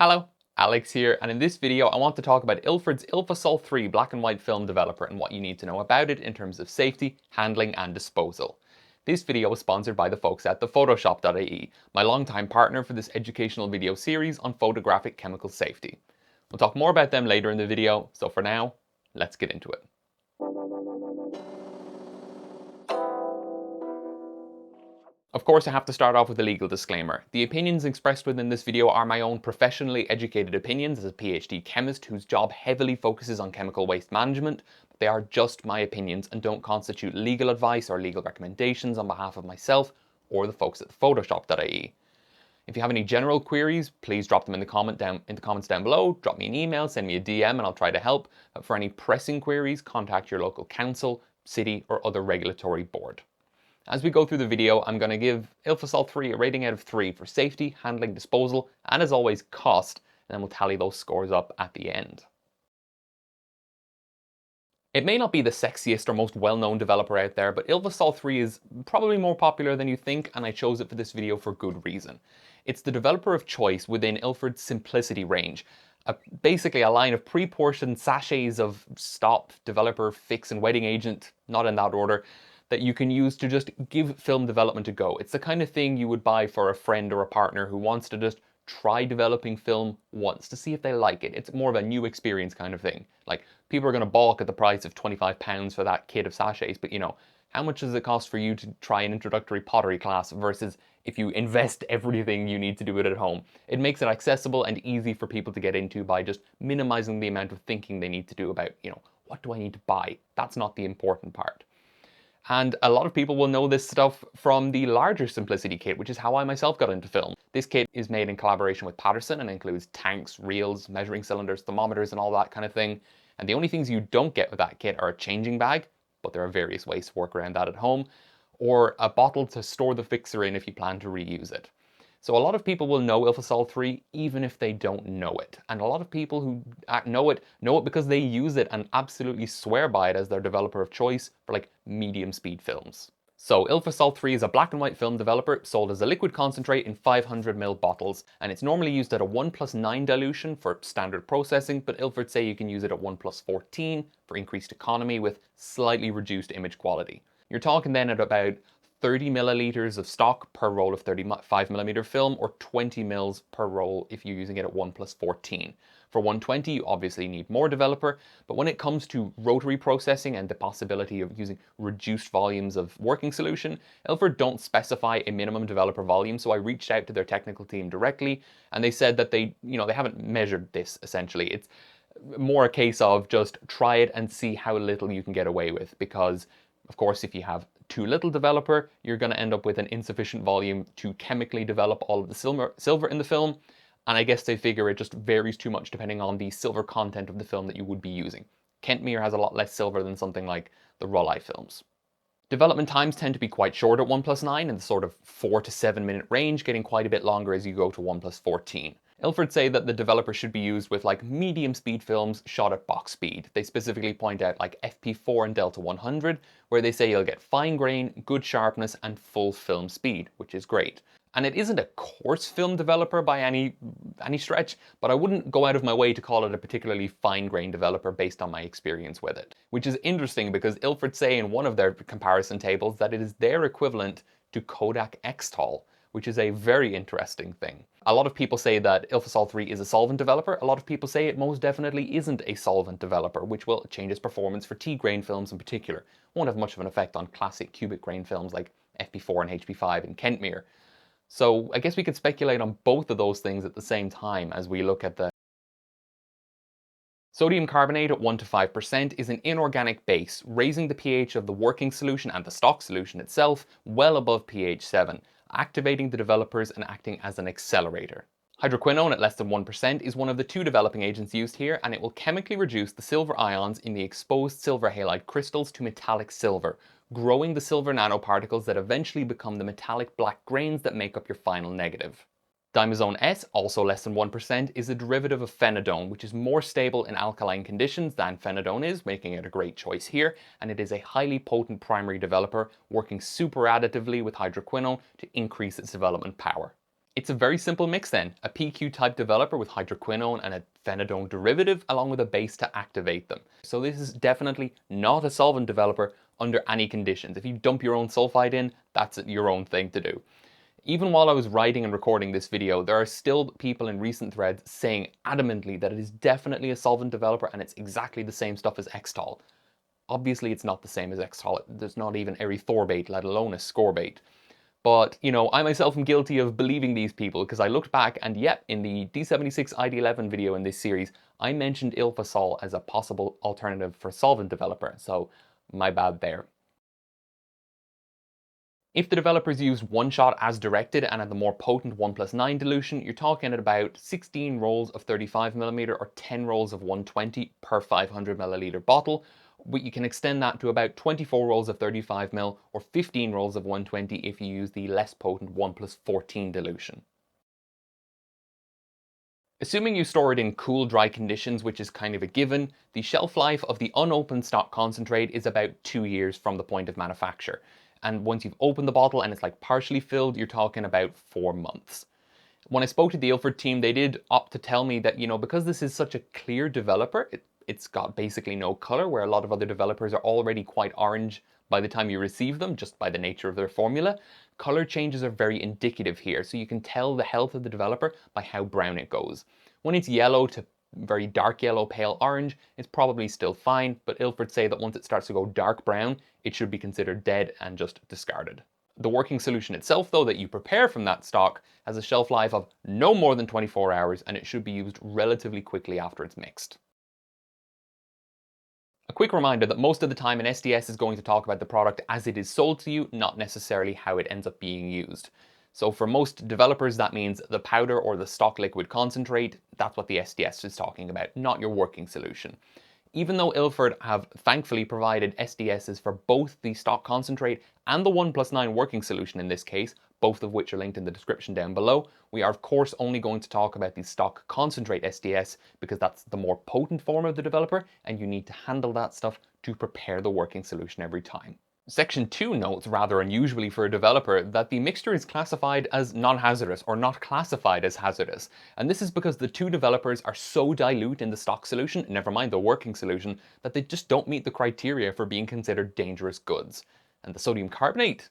Hello, Alex here, and in this video I want to talk about Ilford's Ilfosol 3 black and white film developer and what you need to know about it in terms of safety, handling and disposal. This video is sponsored by the folks at thephotoshop.ie, my longtime partner for this educational video series on photographic chemical safety. We'll talk more about them later in the video, so for now, let's get into it. Of course, I have to start off with a legal disclaimer. The opinions expressed within this video are my own professionally educated opinions as a PhD chemist whose job heavily focuses on chemical waste management, but they are just my opinions and don't constitute legal advice or legal recommendations on behalf of myself or the folks at Photoshop.ie. If you have any general queries, please drop them in the comments down below, drop me an email, send me a DM and I'll try to help. But for any pressing queries, contact your local council, city or other regulatory board. As we go through the video, I'm going to give Ilfosol 3 a rating out of 3 for safety, handling, disposal, and as always, cost, and then we'll tally those scores up at the end. It may not be the sexiest or most well-known developer out there, but Ilfosol 3 is probably more popular than you think, and I chose it for this video for good reason. It's the developer of choice within Ilford Simplicity range, basically a line of pre-portioned sachets of stop, developer, fix, and wetting agent, not in that order, that you can use to just give film development a go. It's the kind of thing you would buy for a friend or a partner who wants to just try developing film once to see if they like it. It's more of a new experience kind of thing. Like, people are going to balk at the price of £25 for that kit of sachets, but you know, how much does it cost for you to try an introductory pottery class versus if you invest everything you need to do it at home? It makes it accessible and easy for people to get into by just minimizing the amount of thinking they need to do about, what do I need to buy? That's not the important part. And a lot of people will know this stuff from the larger Simplicity kit, which is how I myself got into film. This kit is made in collaboration with Patterson and includes tanks, reels, measuring cylinders, thermometers, and all that kind of thing. And the only things you don't get with that kit are a changing bag, but there are various ways to work around that at home, or a bottle to store the fixer in if you plan to reuse it. So a lot of people will know Ilfosol 3 even if they don't know it. And a lot of people who know it because they use it and absolutely swear by it as their developer of choice for like medium speed films. So Ilfosol 3 is a black and white film developer sold as a liquid concentrate in 500ml bottles, and it's normally used at a 1+9 dilution for standard processing, but Ilford say you can use it at 1+14 for increased economy with slightly reduced image quality. You're talking then at about 30 milliliters of stock per roll of 35mm film, or 20 mils per roll if you're using it at 1+14. For 120, you obviously need more developer, but when it comes to rotary processing and the possibility of using reduced volumes of working solution, Ilford don't specify a minimum developer volume, so I reached out to their technical team directly, and they said that they haven't measured this essentially. It's more a case of just try it and see how little you can get away with, because of course if you have too little developer, you're going to end up with an insufficient volume to chemically develop all of the silver in the film, and I guess they figure it just varies too much depending on the silver content of the film that you would be using. Kentmere has a lot less silver than something like the Rolei films. Development times tend to be quite short at 1+9 in the sort of 4 to 7 minute range, getting quite a bit longer as you go to 1+14. Ilford say that the developer should be used with like medium speed films shot at box speed. They specifically point out like FP4 and Delta 100, where they say you'll get fine grain, good sharpness, and full film speed, which is great. And it isn't a coarse film developer by any stretch, but I wouldn't go out of my way to call it a particularly fine-grained developer based on my experience with it. Which is interesting because Ilford say in one of their comparison tables that it is their equivalent to Kodak X-Tol, which is a very interesting thing. A lot of people say that Ilfosol 3 is a solvent developer. A lot of people say it most definitely isn't a solvent developer, which will change its performance for T-grain films in particular. Won't have much of an effect on classic cubic grain films like FP4 and HP5 and Kentmere. So I guess we could speculate on both of those things at the same time as we look at the sodium carbonate at 1 to 5% is an inorganic base, raising the pH of the working solution and the stock solution itself well above pH 7, activating the developers and acting as an accelerator. Hydroquinone at less than 1% is one of the two developing agents used here, and it will chemically reduce the silver ions in the exposed silver halide crystals to metallic silver, growing the silver nanoparticles that eventually become the metallic black grains that make up your final negative. Dimazone S, also less than 1%, is a derivative of phenadone, which is more stable in alkaline conditions than phenadone is, making it a great choice here, and it is a highly potent primary developer, working super additively with hydroquinone to increase its development power. It's a very simple mix then, a PQ-type developer with hydroquinone and a phenidone derivative along with a base to activate them. So this is definitely not a solvent developer under any conditions. If you dump your own sulfide in, that's your own thing to do. Even while I was writing and recording this video, there are still people in recent threads saying adamantly that it is definitely a solvent developer and it's exactly the same stuff as Xtol. Obviously it's not the same as Xtol, there's not even erythorbate, let alone ascorbate. But, you know, I myself am guilty of believing these people because I looked back and yep, in the D76 ID11 video in this series, I mentioned Ilfosol as a possible alternative for solvent developer, so my bad there. If the developers used one shot as directed and at the more potent 1+9 dilution, you're talking at about 16 rolls of 35mm or 10 rolls of 120 per 500ml bottle. But you can extend that to about 24 rolls of 35ml or 15 rolls of 120 if you use the less potent 1+14 dilution. Assuming you store it in cool, dry conditions, which is kind of a given, the shelf life of the unopened stock concentrate is about 2 years from the point of manufacture. And once you've opened the bottle and it's like partially filled, you're talking about 4 months. When I spoke to the Ilford team, they did opt to tell me that, you know, because this is such a clear developer, it's got basically no color, where a lot of other developers are already quite orange by the time you receive them, just by the nature of their formula. Color changes are very indicative here, so you can tell the health of the developer by how brown it goes. When it's yellow to very dark yellow, pale orange, it's probably still fine, but Ilford say that once it starts to go dark brown, it should be considered dead and just discarded. The working solution itself, though, that you prepare from that stock has a shelf life of no more than 24 hours and it should be used relatively quickly after it's mixed. A quick reminder that most of the time an SDS is going to talk about the product as it is sold to you, not necessarily how it ends up being used. So for most developers, that means the powder or the stock liquid concentrate, that's what the SDS is talking about, not your working solution. Even though Ilford have thankfully provided SDSs for both the stock concentrate and the 1+9 working solution in this case, both of which are linked in the description down below, we are of course only going to talk about the stock concentrate SDS because that's the more potent form of the developer and you need to handle that stuff to prepare the working solution every time. Section 2 notes, rather unusually for a developer, that the mixture is classified as non-hazardous or not classified as hazardous. And this is because the two developers are so dilute in the stock solution, never mind the working solution, that they just don't meet the criteria for being considered dangerous goods. And the sodium carbonate?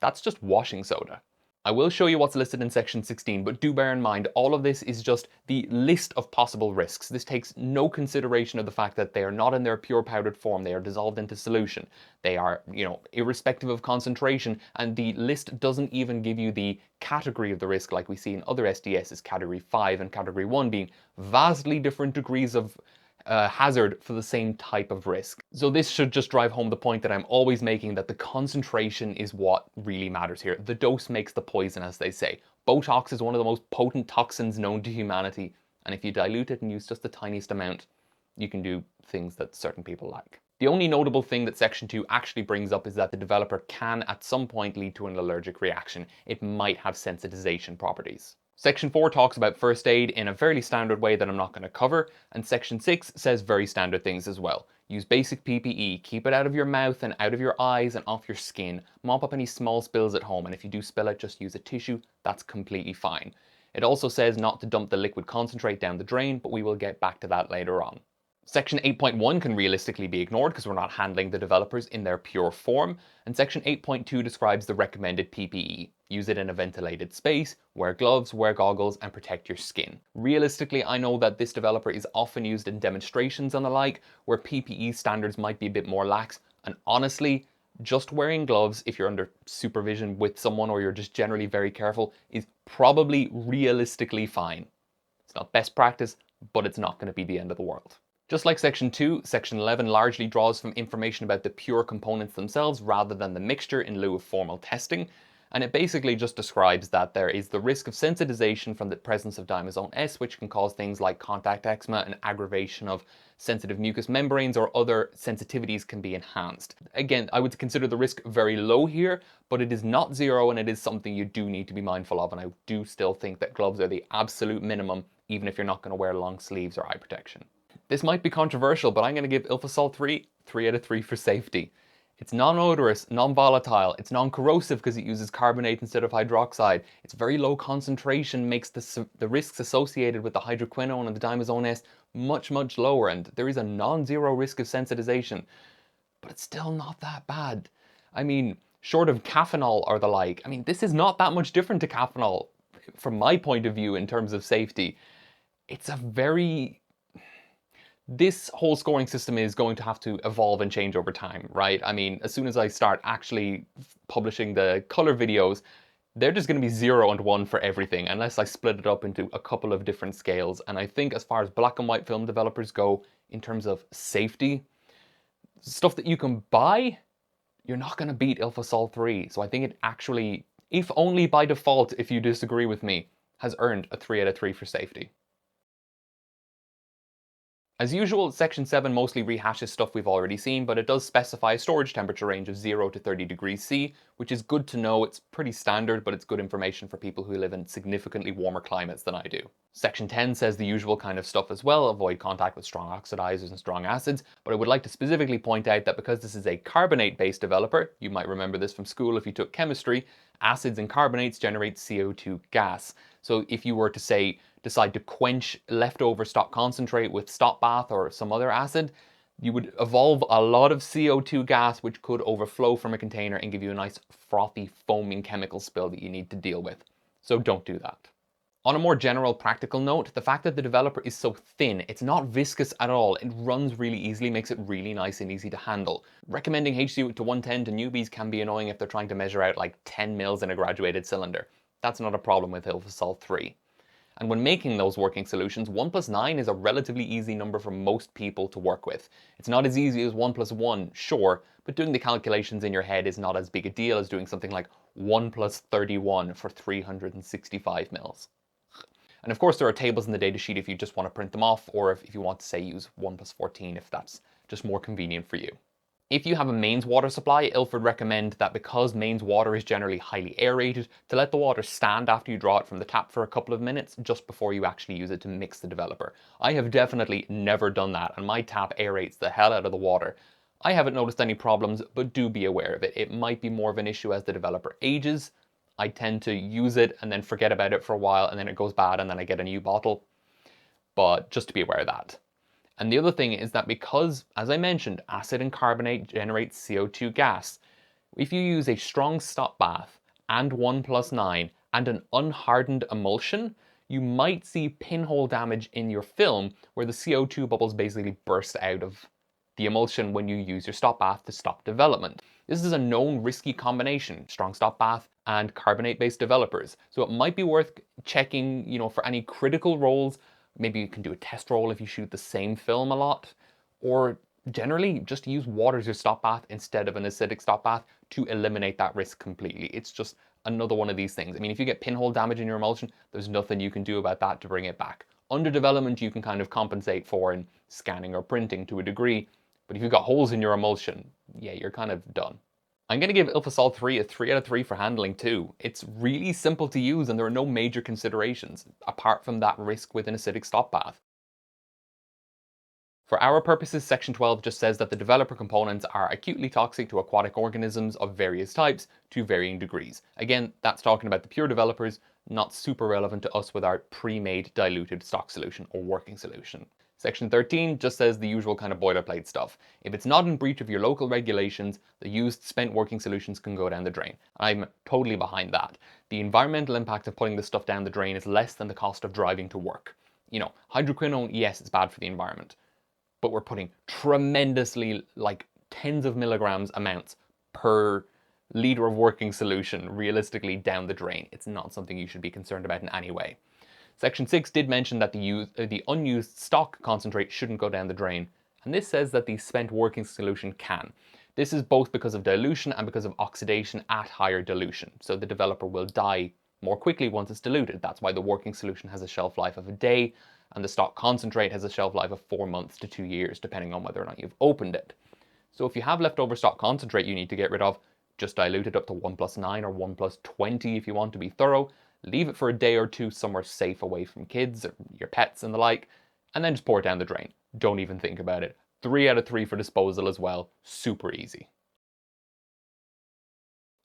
That's just washing soda. I will show you what's listed in section 16, but do bear in mind all of this is just the list of possible risks. This takes no consideration of the fact that they are not in their pure powdered form, they are dissolved into solution. They are, you know, irrespective of concentration, and the list doesn't even give you the category of the risk like we see in other SDSs, category 5 and category 1 being vastly different degrees of hazard for the same type of risk. So this should just drive home the point that I'm always making, that the concentration is what really matters here. The dose makes the poison, as they say. Botox is one of the most potent toxins known to humanity, and if you dilute it and use just the tiniest amount, you can do things that certain people like. The only notable thing that section 2 actually brings up is that the developer can at some point lead to an allergic reaction. It might have sensitization properties. Section 4 talks about first aid in a fairly standard way that I'm not going to cover, and section 6 says very standard things as well. Use basic PPE, keep it out of your mouth and out of your eyes and off your skin, mop up any small spills at home, and if you do spill it, just use a tissue, that's completely fine. It also says not to dump the liquid concentrate down the drain, but we will get back to that later on. Section 8.1 can realistically be ignored because we're not handling the developers in their pure form, and section 8.2 describes the recommended PPE. Use it in a ventilated space, wear gloves, wear goggles, and protect your skin. Realistically, I know that this developer is often used in demonstrations and the like, where PPE standards might be a bit more lax, and honestly, just wearing gloves if you're under supervision with someone or you're just generally very careful is probably realistically fine. It's not best practice, but it's not going to be the end of the world. Just like section 2, section 11 largely draws from information about the pure components themselves rather than the mixture in lieu of formal testing, and it basically just describes that there is the risk of sensitization from the presence of diamazone S, which can cause things like contact eczema and aggravation of sensitive mucous membranes, or other sensitivities can be enhanced. Again, I would consider the risk very low here, but it is not zero and it is something you do need to be mindful of, and I do still think that gloves are the absolute minimum, even if you're not going to wear long sleeves or eye protection. This might be controversial, but I'm going to give Ilfosol 3 out of 3 for safety. It's non-odorous, non-volatile, it's non-corrosive because it uses carbonate instead of hydroxide. It's very low concentration, makes the risks associated with the hydroquinone and the diamazone S much, much lower, and there is a non-zero risk of sensitization. But it's still not that bad. I mean, short of caffeinol or the like, I mean, this is not that much different to caffeinol from my point of view in terms of safety. It's a very this whole scoring system is going to have to evolve and change over time, right? I mean, as soon as I start actually publishing the color videos, they're just going to be 0 and 1 for everything, unless I split it up into a couple of different scales. And I think as far as black and white film developers go, in terms of safety, stuff that you can buy, you're not going to beat Ilfosol 3. So I think it actually, if only by default, if you disagree with me, has earned a 3 out of 3 for safety. As usual, section 7 mostly rehashes stuff we've already seen, but it does specify a storage temperature range of 0 to 30 degrees C, which is good to know. It's pretty standard, but it's good information for people who live in significantly warmer climates than I do. Section 10 says the usual kind of stuff as well, avoid contact with strong oxidizers and strong acids, but I would like to specifically point out that because this is a carbonate-based developer, you might remember this from school if you took chemistry, acids and carbonates generate CO2 gas. So if you were to say, decide to quench leftover stock concentrate with stop bath or some other acid, you would evolve a lot of CO2 gas which could overflow from a container and give you a nice frothy foaming chemical spill that you need to deal with. So don't do that. On a more general practical note, the fact that the developer is so thin, it's not viscous at all, it runs really easily, makes it really nice and easy to handle. Recommending HC to 110 to newbies can be annoying if they're trying to measure out like 10 mils in a graduated cylinder. That's not a problem with Ilfosol 3. And when making those working solutions, 1 plus 9 is a relatively easy number for most people to work with. It's not as easy as 1 plus 1, sure, but doing the calculations in your head is not as big a deal as doing something like 1 plus 31 for 365 mils. And of course there are tables in the datasheet if you just want to print them off, or if you want to say use 1 plus 14 if that's just more convenient for you. If you have a mains water supply, Ilford recommend that because mains water is generally highly aerated, to let the water stand after you draw it from the tap for a couple of minutes just before you actually use it to mix the developer. I have definitely never done that, and my tap aerates the hell out of the water. I haven't noticed any problems, but do be aware of it. It might be more of an issue as the developer ages. I tend to use it and then forget about it for a while, and then it goes bad and then I get a new bottle. But just to be aware of that. And the other thing is that because, as I mentioned, acid and carbonate generate CO2 gas, if you use a strong stop bath and 1 plus 9 and an unhardened emulsion, you might see pinhole damage in your film where the CO2 bubbles basically burst out of the emulsion when you use your stop bath to stop development. This is a known risky combination, strong stop bath and carbonate-based developers. So it might be worth checking, for any critical rolls. Maybe you can do a test roll if you shoot the same film a lot, or generally just use water as your stop bath instead of an acidic stop bath to eliminate that risk completely. It's just another one of these things. I mean, if you get pinhole damage in your emulsion, there's nothing you can do about that to bring it back. Under development, you can kind of compensate for in scanning or printing to a degree, but if you've got holes in your emulsion, yeah, you're kind of done. I'm going to give Ilfosol 3 a 3 out of 3 for handling too. It's really simple to use and there are no major considerations, apart from that risk with an acidic stop bath. For our purposes, section 12 just says that the developer components are acutely toxic to aquatic organisms of various types to varying degrees. Again, that's talking about the pure developers, not super relevant to us with our pre-made diluted stock solution or working solution. Section 13 just says the usual kind of boilerplate stuff. If it's not in breach of your local regulations, the used spent working solutions can go down the drain. I'm totally behind that. The environmental impact of putting this stuff down the drain is less than the cost of driving to work. Hydroquinone, yes, it's bad for the environment, but we're putting tremendously, like tens of milligrams amounts per liter of working solution realistically down the drain. It's not something you should be concerned about in any way. Section 6 did mention that the unused stock concentrate shouldn't go down the drain, and this says that the spent working solution can. This is both because of dilution and because of oxidation at higher dilution, so the developer will die more quickly once it's diluted. That's why the working solution has a shelf life of a day, and the stock concentrate has a shelf life of 4 months to 2 years, depending on whether or not you've opened it. So if you have leftover stock concentrate you need to get rid of, just dilute it up to 1 plus 9 or 1 plus 20 if you want to be thorough, leave it for a day or two somewhere safe away from kids or your pets and the like, and then just pour it down the drain. Don't even think about it. 3 out of 3 for disposal as well. Super easy.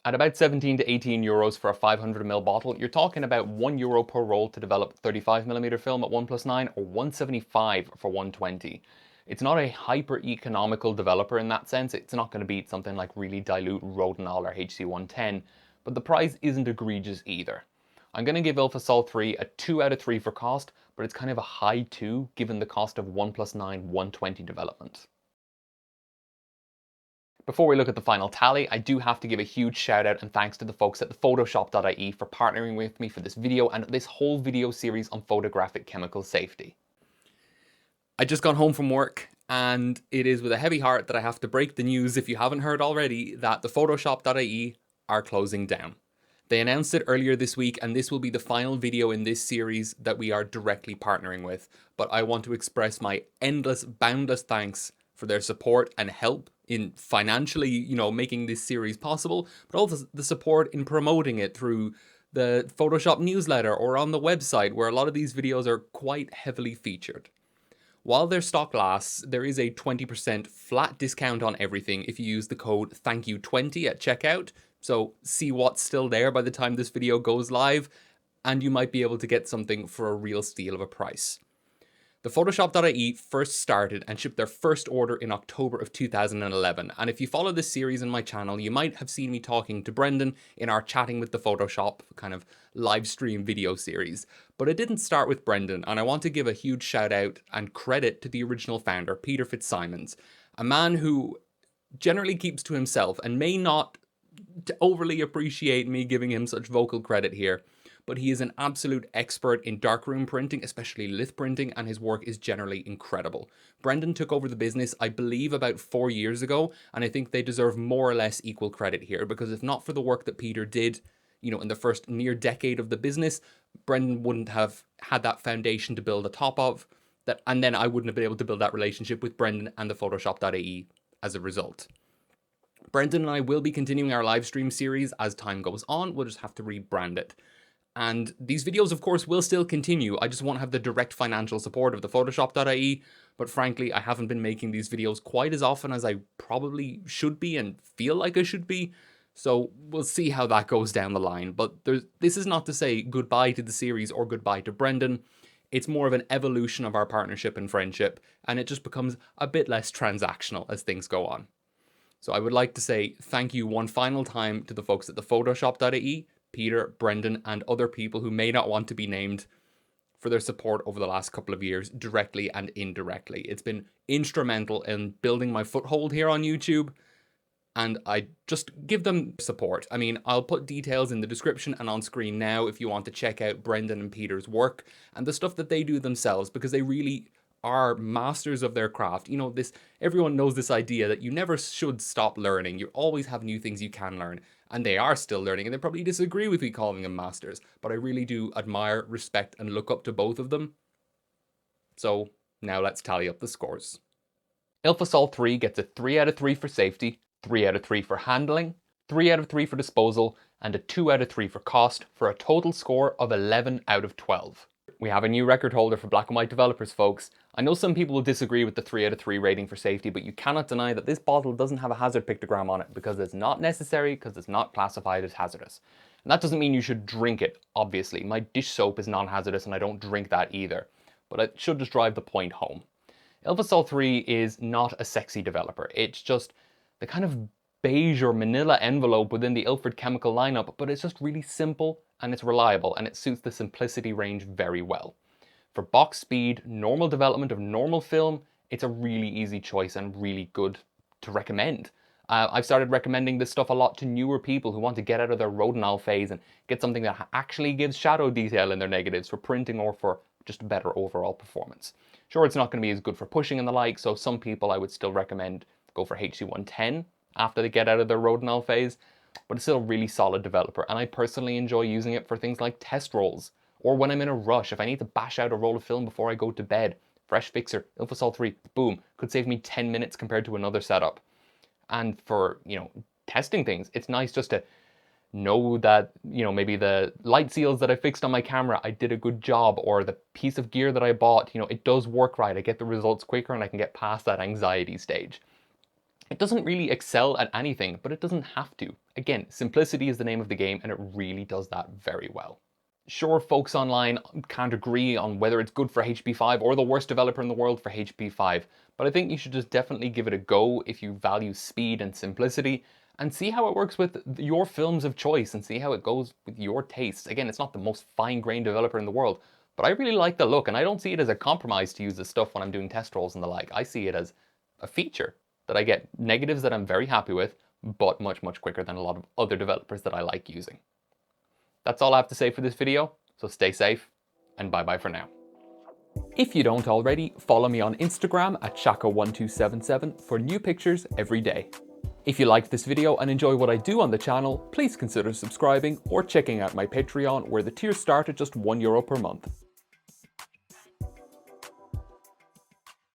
At about 17 to 18 euros for a 500 ml bottle, you're talking about €1 per roll to develop 35mm film at 1+9 or 175 for 120. It's not a hyper economical developer in that sense. It's not going to beat something like really dilute Rodinal or HC110, but the price isn't egregious either. I'm going to give Ilfosol 3 a 2 out of 3 for cost, but it's kind of a high 2 given the cost of 1+9 120 development. Before we look at the final tally, I do have to give a huge shout out and thanks to the folks at the Photoshop.ie for partnering with me for this video and this whole video series on photographic chemical safety. I just got home from work and it is with a heavy heart that I have to break the news, if you haven't heard already, that the Photoshop.ie are closing down. They announced it earlier this week and this will be the final video in this series that we are directly partnering with. But I want to express my endless, boundless thanks for their support and help in financially, making this series possible, but also the support in promoting it through the Photoshop newsletter or on the website where a lot of these videos are quite heavily featured. While their stock lasts, there is a 20% flat discount on everything if you use the code THANKYOU20 at checkout. So see what's still there by the time this video goes live, and you might be able to get something for a real steal of a price. The Photoshop.ie first started and shipped their first order in October of 2011, and if you follow this series on my channel, you might have seen me talking to Brendan in our Chatting with the Photoshop kind of live stream video series. But it didn't start with Brendan, and I want to give a huge shout out and credit to the original founder, Peter Fitzsimons, a man who generally keeps to himself and may not overly appreciate me giving him such vocal credit here. But he is an absolute expert in darkroom printing, especially lith printing, and his work is generally incredible. Brendan took over the business, I believe, about 4 years ago, and I think they deserve more or less equal credit here, because if not for the work that Peter did, in the first near decade of the business, Brendan wouldn't have had that foundation to build atop of, and then I wouldn't have been able to build that relationship with Brendan and the Photoshop.ie as a result. Brendan and I will be continuing our live stream series as time goes on. We'll just have to rebrand it. And these videos, of course, will still continue. I just won't have the direct financial support of the Photoshop.ie, but frankly, I haven't been making these videos quite as often as I probably should be and feel like I should be. So we'll see how that goes down the line. But this is not to say goodbye to the series or goodbye to Brendan. It's more of an evolution of our partnership and friendship, and it just becomes a bit less transactional as things go on. So I would like to say thank you one final time to the folks at the Photoshop.ie, Peter, Brendan, and other people who may not want to be named for their support over the last couple of years, directly and indirectly. It's been instrumental in building my foothold here on YouTube, and I just give them support. I mean, I'll put details in the description and on screen now if you want to check out Brendan and Peter's work and the stuff that they do themselves, because they really are masters of their craft. Everyone knows this idea that you never should stop learning. You always have new things you can learn. And they are still learning, and they probably disagree with me calling them masters, but I really do admire, respect, and look up to both of them. So now let's tally up the scores. Ilfosol 3 gets a 3 out of 3 for safety, 3 out of 3 for handling, 3 out of 3 for disposal, and a 2 out of 3 for cost, for a total score of 11 out of 12. We have a new record holder for black and white developers, folks. I know some people will disagree with the 3 out of 3 rating for safety, but you cannot deny that this bottle doesn't have a hazard pictogram on it because it's not necessary, because it's not classified as hazardous. And that doesn't mean you should drink it, obviously. My dish soap is non-hazardous and I don't drink that either, but it should just drive the point home. Ilfosol 3 is not a sexy developer. It's just the kind of beige or manila envelope within the Ilford chemical lineup, but it's just really simple and it's reliable, and it suits the Simplicity range very well. For box speed, normal development of normal film, it's a really easy choice and really good to recommend. I've started recommending this stuff a lot to newer people who want to get out of their Rodinal phase and get something that actually gives shadow detail in their negatives for printing or for just better overall performance. Sure, it's not going to be as good for pushing and the like, so some people I would still recommend go for HC110 after they get out of their Rodinal phase, but it's still a really solid developer, and I personally enjoy using it for things like test rolls, or when I'm in a rush, if I need to bash out a roll of film before I go to bed. Fresh fixer, Ilfosol 3, boom, could save me 10 minutes compared to another setup. And for, testing things, it's nice just to know that, maybe the light seals that I fixed on my camera, I did a good job, or the piece of gear that I bought, it does work right. I get the results quicker and I can get past that anxiety stage. It doesn't really excel at anything, but it doesn't have to. Again, simplicity is the name of the game, and it really does that very well. Sure, folks online can't agree on whether it's good for HP5 or the worst developer in the world for HP5, but I think you should just definitely give it a go if you value speed and simplicity, and see how it works with your films of choice and see how it goes with your tastes. Again, it's not the most fine-grained developer in the world, but I really like the look, and I don't see it as a compromise to use this stuff when I'm doing test rolls and the like. I see it as a feature that I get negatives that I'm very happy with, but much, much quicker than a lot of other developers that I like using. That's all I have to say for this video, so stay safe, and bye-bye for now. If you don't already, follow me on Instagram at Shaka1277 for new pictures every day. If you liked this video and enjoy what I do on the channel, please consider subscribing or checking out my Patreon, where the tiers start at just €1 per month.